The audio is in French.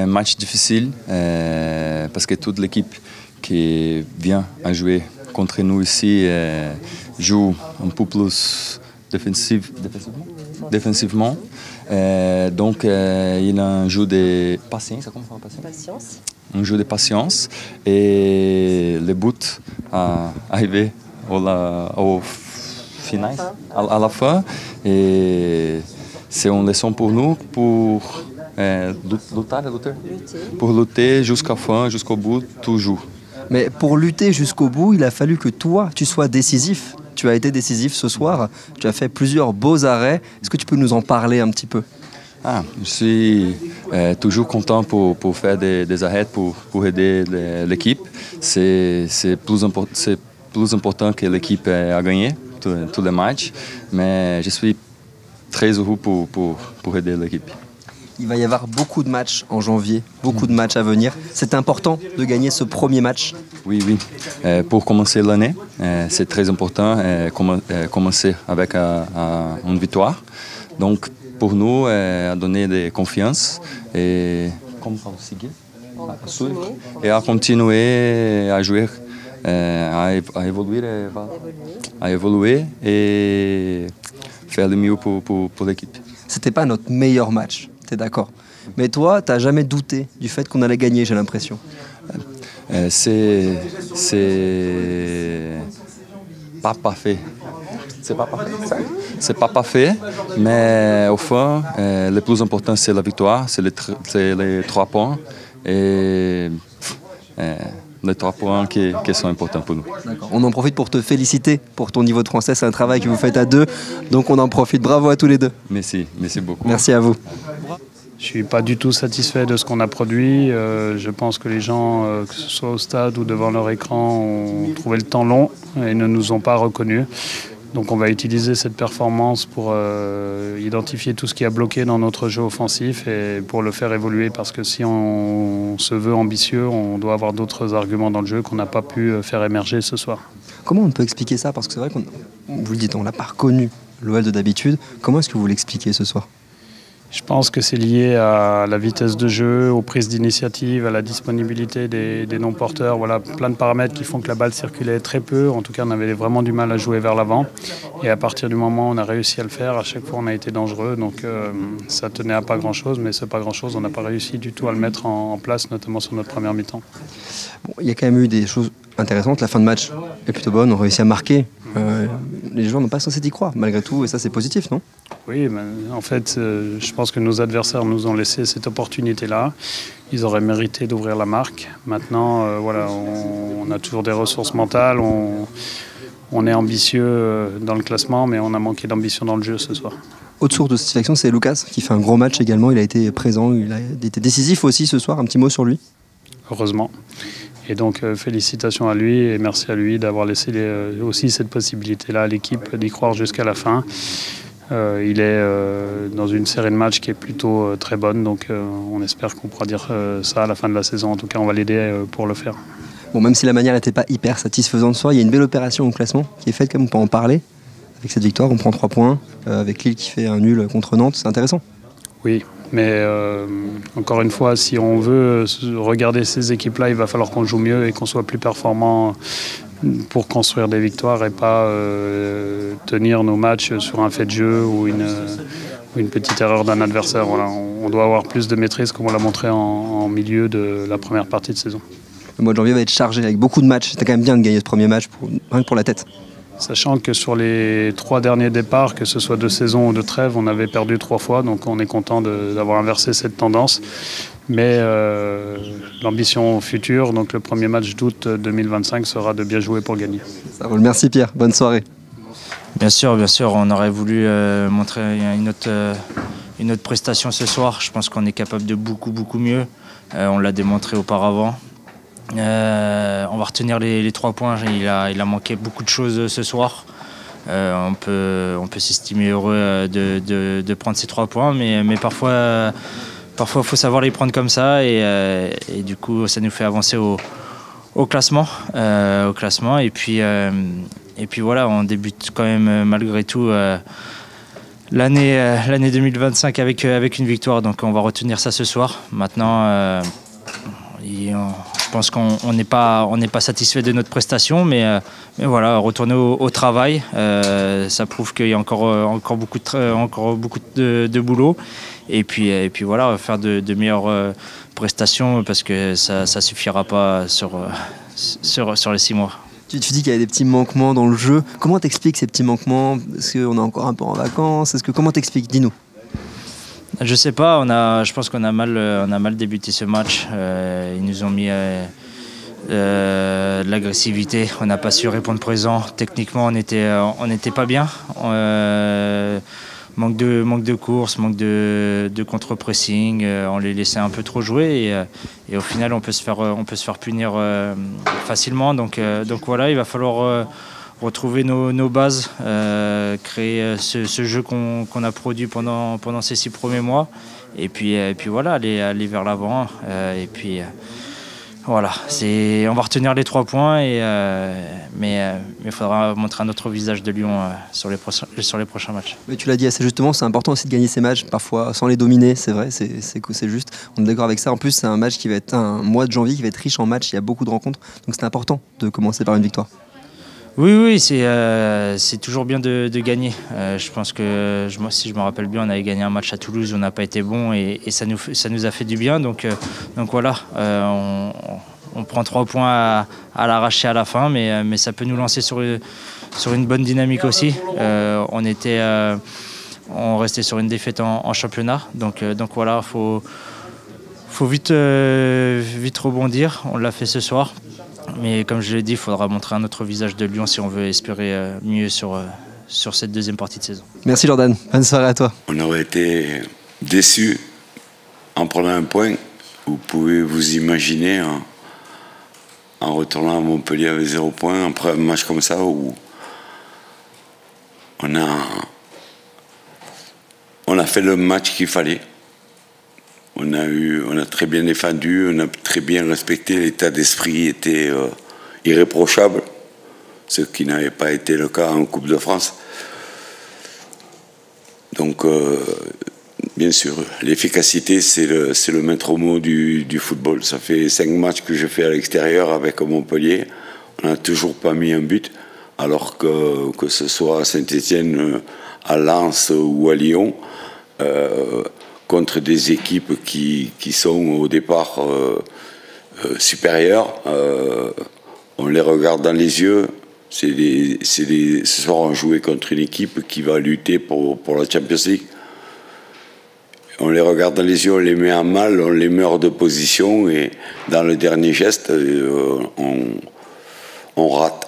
Match difficile parce que toute l'équipe qui vient à jouer contre nous ici joue un peu plus défensivement. Donc il a un jeu de patience. Comment on dit patience? Un jeu de patience et le but arrivé au final, à la fin. Et c'est une leçon pour nous pour lutter jusqu'à la fin, jusqu'au bout, toujours. Mais pour lutter jusqu'au bout, il a fallu que toi, tu sois décisif. Tu as été décisif ce soir. Tu as fait plusieurs beaux arrêts. Est-ce que tu peux nous en parler un petit peu? Je suis toujours content pour faire des arrêts pour aider l'équipe. C'est plus important que l'équipe a gagné tous les matchs. Mais je suis très heureux pour aider l'équipe. Il va y avoir beaucoup de matchs en janvier, beaucoup de matchs à venir. C'est important de gagner ce premier match. Oui. Pour commencer l'année, c'est très important commencer avec une victoire. Donc, pour nous, à donner de confiance et à continuer à jouer, à évoluer et faire le mieux pour l'équipe. C'était pas notre meilleur match, t'es d'accord? Mais toi, t'as jamais douté du fait qu'on allait gagner, j'ai l'impression. C'est pas parfait. C'est pas parfait, mais au fond, le plus important c'est la victoire, c'est les 3 points et les 3 points qui sont importants pour nous. On en profite pour te féliciter pour ton niveau de français, c'est un travail que vous faites à deux, donc on en profite. Bravo à tous les deux. Merci beaucoup. Merci à vous. Je ne suis pas du tout satisfait de ce qu'on a produit. Je pense que les gens, que ce soit au stade ou devant leur écran, ont trouvé le temps long et ne nous ont pas reconnus. Donc on va utiliser cette performance pour identifier tout ce qui a bloqué dans notre jeu offensif et pour le faire évoluer. Parce que si on se veut ambitieux, on doit avoir d'autres arguments dans le jeu qu'on n'a pas pu faire émerger ce soir. Comment on peut expliquer ça? Parce que c'est vrai qu'on vous le dites, on l'a pas reconnu l'OL de d'habitude. Comment est-ce que vous l'expliquez ce soir? Je pense que c'est lié à la vitesse de jeu, aux prises d'initiative, à la disponibilité des non-porteurs. Voilà, plein de paramètres qui font que la balle circulait très peu. En tout cas, on avait vraiment du mal à jouer vers l'avant. Et à partir du moment où on a réussi à le faire, à chaque fois, on a été dangereux. Donc ça tenait à pas grand-chose, mais ce pas grand-chose, on n'a pas réussi du tout à le mettre en place, notamment sur notre première mi-temps. Bon, il y a quand même eu des choses intéressantes. La fin de match est plutôt bonne, on réussit à marquer. Les joueurs n'ont pas censé y croire, malgré tout, et ça c'est positif, non? Oui, mais en fait, je pense que nos adversaires nous ont laissé cette opportunité-là. Ils auraient mérité d'ouvrir la marque. Maintenant, voilà, on a toujours des ressources mentales, on est ambitieux dans le classement, mais on a manqué d'ambition dans le jeu ce soir. Autre source de satisfaction, c'est Lucas, qui fait un gros match également. Il a été présent, il a été décisif aussi ce soir. Un petit mot sur lui? Heureusement. Et donc félicitations à lui et merci à lui d'avoir laissé aussi cette possibilité-là à l'équipe d'y croire jusqu'à la fin. Il est dans une série de matchs qui est plutôt très bonne, donc on espère qu'on pourra dire ça à la fin de la saison. En tout cas, on va l'aider pour le faire. Bon, même si la manière n'était pas hyper satisfaisante ce soir, il y a une belle opération au classement qui est faite, comme on peut en parler. Avec cette victoire, on prend 3 points, avec Lille qui fait un nul contre Nantes, c'est intéressant. Oui, mais encore une fois, si on veut regarder ces équipes-là, il va falloir qu'on joue mieux et qu'on soit plus performant pour construire des victoires et pas tenir nos matchs sur un fait de jeu ou une petite erreur d'un adversaire. Voilà, on doit avoir plus de maîtrise comme on l'a montré en milieu de la première partie de saison. Le mois de janvier va être chargé avec beaucoup de matchs. C'était quand même bien de gagner ce premier match, rien que pour la tête. Sachant que sur les 3 derniers départs, que ce soit de saison ou de trêve, on avait perdu 3 fois, donc on est content d'avoir inversé cette tendance. Mais l'ambition future, donc le premier match d'août 2025 sera de bien jouer pour gagner. Ça roule. Merci Pierre, bonne soirée. Bien sûr, on aurait voulu montrer une autre prestation ce soir. Je pense qu'on est capable de beaucoup mieux. On l'a démontré auparavant. On va retenir les 3 points. Il a manqué beaucoup de choses ce soir. On peut s'estimer heureux de prendre ces 3 points, mais parfois il faut savoir les prendre comme ça et du coup ça nous fait avancer au classement. Et puis voilà, on débute quand même malgré tout l'année 2025 avec une victoire. Donc on va retenir ça ce soir. Maintenant, je pense qu'on n'est pas satisfait de notre prestation, mais voilà, retourner au travail, ça prouve qu'il y a encore beaucoup de boulot. Et puis voilà, faire de meilleures prestations parce que ça suffira pas sur les 6 mois. Tu dis qu'il y a des petits manquements dans le jeu. Comment t'expliques ces petits manquements? Est-ce qu'on est encore un peu en vacances? Comment t'expliques? Dis-nous. Je sais pas, je pense qu'on a mal débuté ce match. Ils nous ont mis de l'agressivité. On n'a pas su répondre présent. Techniquement, on n'était pas bien. Manque de course, manque de contre-pressing. On les laissait un peu trop jouer et au final, on peut se faire punir facilement. Donc voilà, il va falloir retrouver nos bases, créer ce jeu qu'on a produit pendant ces 6 premiers mois. Et puis voilà, aller vers l'avant. Et puis voilà, on va retenir les 3 points. Mais il faudra montrer un autre visage de Lyon sur les prochains matchs. Mais tu l'as dit assez justement, c'est important aussi de gagner ces matchs, parfois sans les dominer, c'est vrai, c'est juste. On est d'accord avec ça. En plus, c'est un match qui va être un mois de janvier qui va être riche en matchs, il y a beaucoup de rencontres. Donc c'est important de commencer par une victoire. Oui, c'est toujours bien de gagner. Je pense que, si je me rappelle bien, on avait gagné un match à Toulouse où on n'a pas été bon et ça nous a fait du bien. Donc voilà, on prend 3 points à l'arracher à la fin, mais ça peut nous lancer sur une bonne dynamique aussi. On restait sur une défaite en championnat. Donc voilà, faut vite rebondir. On l'a fait ce soir. Mais comme je l'ai dit, il faudra montrer un autre visage de Lyon si on veut espérer mieux sur cette deuxième partie de saison. Merci Jordan, bonne soirée à toi. On aurait été déçus en prenant un point. Vous pouvez vous imaginer en retournant à Montpellier avec 0 point après un match comme ça où on a fait le match qu'il fallait. On a très bien défendu, on a très bien respecté, l'état d'esprit était irréprochable, ce qui n'avait pas été le cas en Coupe de France. Donc, bien sûr, l'efficacité, c'est le maître mot du football. Ça fait 5 matchs que je fais à l'extérieur avec Montpellier. On n'a toujours pas mis un but, alors que ce soit à Saint-Étienne, à Lens ou à Lyon, contre des équipes qui sont au départ supérieures. On les regarde dans les yeux. Ce soir, on jouait contre une équipe qui va lutter pour la Champions League. On les regarde dans les yeux, on les met à mal, on les met hors de position et dans le dernier geste, on rate